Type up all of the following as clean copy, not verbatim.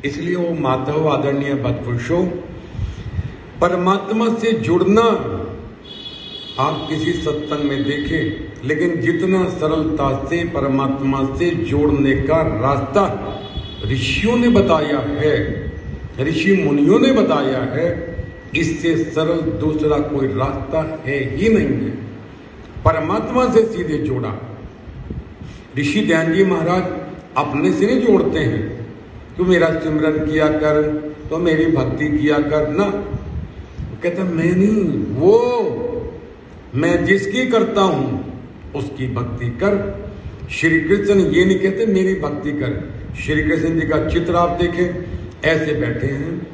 इसलिए वो माधव आदरणीय बदपुरुषों, परमात्मा से जुड़ना आप किसी सत्संग में देखें, लेकिन जितना सरलता से परमात्मा से जोड़ने का रास्ता ऋषियों ने बताया है, ऋषि मुनियों ने बताया है, इससे सरल दूसरा कोई रास्ता है ही नहीं है। परमात्मा से सीधे जोड़ा। ऋषि ध्यान जी महाराज अपने से नहीं जोड़ते हैं, तू मेरा सिमरन किया कर, तो मेरी भक्ति किया कर ना। कहता मैं नहीं, वो मैं जिसकी करता हूं उसकी भक्ति कर। श्री कृष्ण ये नहीं कहते मेरी भक्ति कर। श्री कृष्ण जी का चित्र आप देखें, ऐसे बैठे हैं।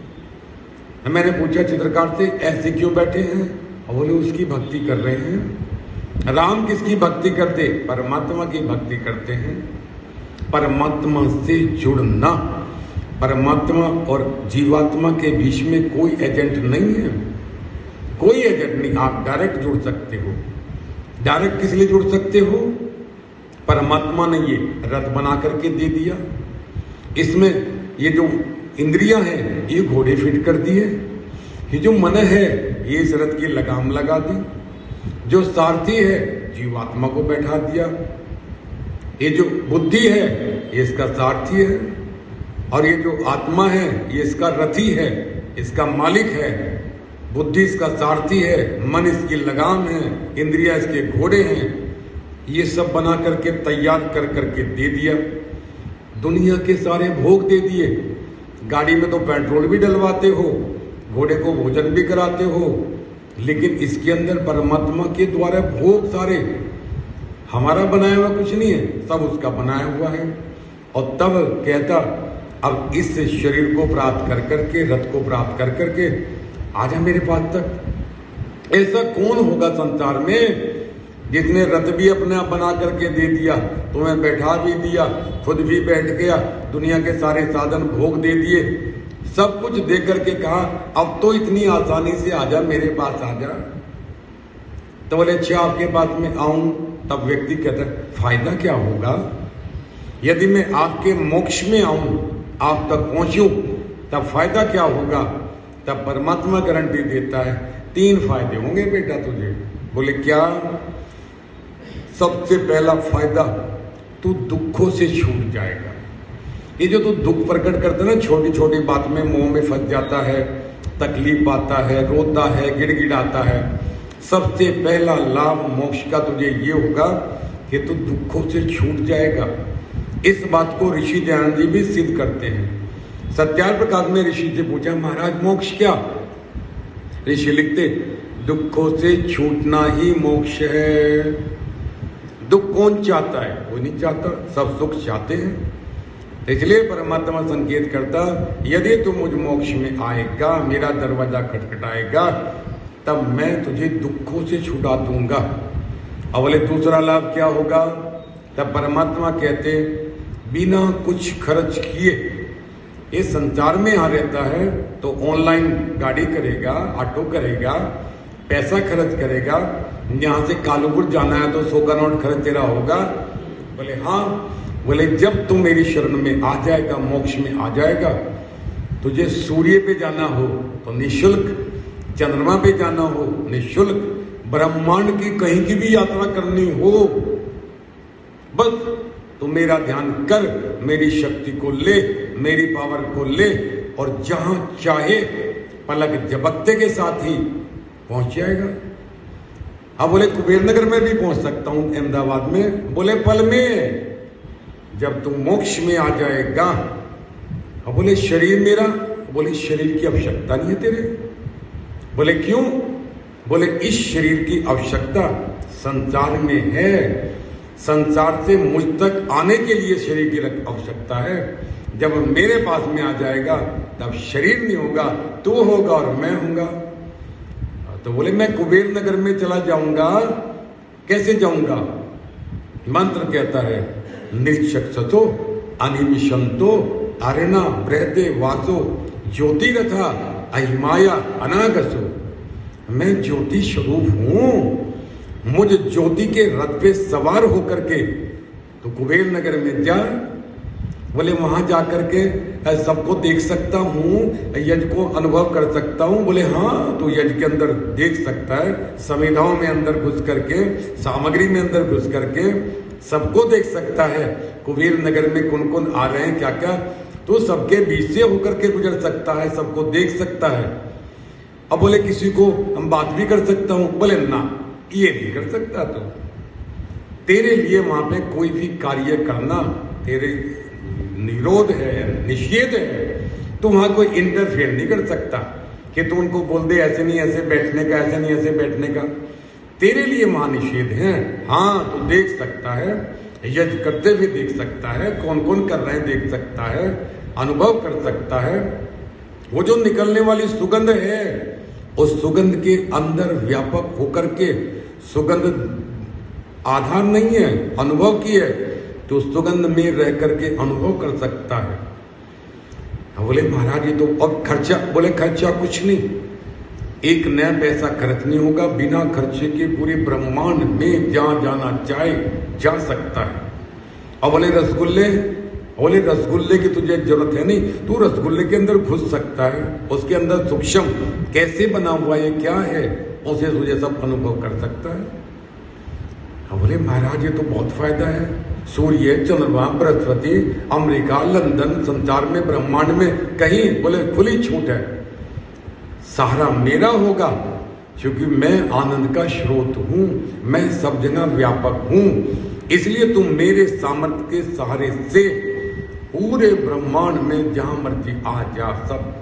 मैंने पूछा चित्रकार से ऐसे क्यों बैठे हैं, और बोले उसकी भक्ति कर रहे हैं। राम किसकी भक्ति करते? परमात्मा की भक्ति करते हैं। परमात्मा से जुड़ना, परमात्मा और जीवात्मा के बीच में कोई एजेंट नहीं है, कोई एजेंट नहीं। आप डायरेक्ट जुड़ सकते हो। डायरेक्ट किस लिए जुड़ सकते हो? परमात्मा ने ये रथ बना करके दे दिया, इसमें ये जो इंद्रियां हैं ये घोड़े फिट कर दिए, ये जो मन है ये इस रथ की लगाम लगा दी, जो सारथी है जीवात्मा को बैठा दिया, ये जो बुद्धि है ये इसका सारथी है, और ये जो आत्मा है ये इसका रथी है, इसका मालिक है। बुद्धि इसका सारथी है, मन इसकी लगाम है, इंद्रियां इसके घोड़े हैं। ये सब बना करके तैयार कर करके दे दिया। दुनिया के सारे भोग दे दिए। गाड़ी में तो पेट्रोल भी डलवाते हो, घोड़े को भोजन भी कराते हो, लेकिन इसके अंदर परमात्मा के द्वारा भोग सारे, हमारा बनाया हुआ कुछ नहीं है, सब उसका बनाया हुआ है। और तब कहता अब इस शरीर को प्राप्त कर करके, रथ को प्राप्त कर करके आजा मेरे पास तक। ऐसा कौन होगा संसार में जिसने रथ भी अपने आप बना करके दे दिया, तुम्हें बैठा भी दिया, खुद भी बैठ गया, दुनिया के सारे साधन भोग दे दिए, सब कुछ दे करके कहा अब तो इतनी आसानी से आजा मेरे पास आजा। तो बोले अच्छा आपके पास में आऊं। तब व्यक्ति कहता है फायदा क्या होगा? यदि मैं आपके मोक्ष में आऊं, आप तक पहुंचूं, तब फायदा क्या होगा? तब परमात्मा गारंटी देता है 3 फायदे होंगे बेटा तुझे। बोले क्या? सबसे पहला फायदा, तू दुखों से छूट जाएगा। ये जो तू दुख प्रकट करता है ना, छोटी छोटी बात में मोह में फंस जाता है, तकलीफ पाता है, रोता है, गिड़गिड़ाता है, सबसे पहला लाभ मोक्ष का तुझे ये होगा कि तू दुखों से छूट जाएगा। इस बात को ऋषि दयानंद जी भी सिद्ध करते हैं। सत्यार प्रकाश में ऋषि से पूछा महाराज मोक्ष क्या? ऋषि लिखते दुखों से छूटना ही मोक्ष है। दुख कौन चाहता है? वो नहीं चाहता, सब सुख चाहते हैं। इसलिए परमात्मा संकेत करता यदि तू मुझ मोक्ष में आएगा, मेरा दरवाजा खटखटाएगा, तब मैं तुझे दुखों से छुड़ा दूंगा। अब बोले दूसरा लाभ क्या होगा? तब परमात्मा कहते बिना कुछ खर्च किए ये संसार में आ रहता है, तो ऑनलाइन गाड़ी करेगा, ऑटो करेगा, पैसा खर्च करेगा, यहाँ से कालूपुर जाना है तो 100 का नोट खर्च तेरा होगा। बोले हाँ। बोले जब तू मेरी शरण में आ जाएगा, मोक्ष में आ जाएगा, तुझे सूर्य पे जाना हो तो निःशुल्क, चंद्रमा पे जाना हो निःशुल्क, ब्रह्मांड की कहीं की भी यात्रा करनी हो, बस तू मेरा ध्यान कर, मेरी शक्ति को ले, मेरी पावर को ले, और जहां चाहे पलक झपकते के साथ ही पहुंच जाएगा। अब बोले कुबेर नगर में भी पहुंच सकता हूं, अहमदाबाद में। बोले पल में, जब तू मोक्ष में आ जाएगा। अब बोले शरीर मेरा? बोले शरीर की आवश्यकता नहीं है तेरे। बोले क्यों? बोले इस शरीर की आवश्यकता संसार में है, संसार से मुझ तक आने के लिए शरीर की आवश्यकता है। जब मेरे पास में आ जाएगा तब शरीर नहीं होगा, तू होगा और मैं होऊंगा। तो बोले मैं कुबेर नगर में चला जाऊंगा, कैसे जाऊंगा? मंत्र कहता है निरीक्षक्षतो अनिमिषंतो अरेना बृहदे वासो ज्योतिरथा अहिमाया अनागसो। मैं ज्योति स्वरूप हूं। मुझ ज्योति के रथ पे सवार होकर के तो कुबेर नगर में जा, बोले वहां जाकर के सबको देख सकता हूँ, यज्ञ को अनुभव कर सकता हूँ। बोले हाँ, तो यज्ञ के अंदर देख सकता है, संविधाओं में अंदर घुस करके, सामग्री में अंदर घुस करके सबको देख सकता है। कुबेर नगर में कौन कौन आ रहे हैं क्या क्या, तो सबके बीच से होकर के गुजर सकता है, सबको देख सकता है। अब बोले किसी को हम बात भी कर सकता हूं, बोले ना, ये नहीं कर सकता। तो तेरे लिए वहां पे कोई भी कार्य करना तेरे निरोध है, निषेध है। तो वहां कोई इंटरफेयर नहीं कर सकता कि तू उनको बोल दे ऐसे नहीं ऐसे बैठने का, ऐसे नहीं ऐसे बैठने का। तेरे लिए वहां निषेध है। हाँ, तो देख सकता है, यज्ञ करते हुए देख सकता है, कौन कौन कर रहे हैं देख सकता है, अनुभव कर सकता है। वो जो निकलने वाली सुगंध है, उस सुगंध के अंदर व्यापक होकर के, सुगंध आधार नहीं है, अनुभव की है, तो सुगंध में रह करके अनुभव कर सकता है। बोले महाराज ये तो अब खर्चा, बोले खर्चा कुछ नहीं, एक नया पैसा खर्च नहीं होगा, बिना खर्चे के पूरे ब्रह्मांड में जहां जाना चाहे जा सकता है। अब बोले रसगुल्ले, बोले रसगुल्ले की तुझे जरूरत है नहीं, तू रसगुल्ले के अंदर घुस सकता है, उसके अंदर सूक्ष्म कैसे बना हुआ है, क्या है, उसे तुझे सब अनुभव कर सकता है। अब बोले महाराज ये तो बहुत फायदा है, सूर्य, चंद्रमा, बृहस्पति, अमेरिका, लंदन, संसार में, ब्रह्मांड में कहीं, बोले खुली छूट है, सहारा मेरा होगा, क्योंकि मैं आनंद का स्रोत हूं, मैं सब जगह व्यापक हूं, इसलिए तुम मेरे सामर्थ्य के सहारे से पूरे ब्रह्मांड में जहां मर्जी आ जा, सब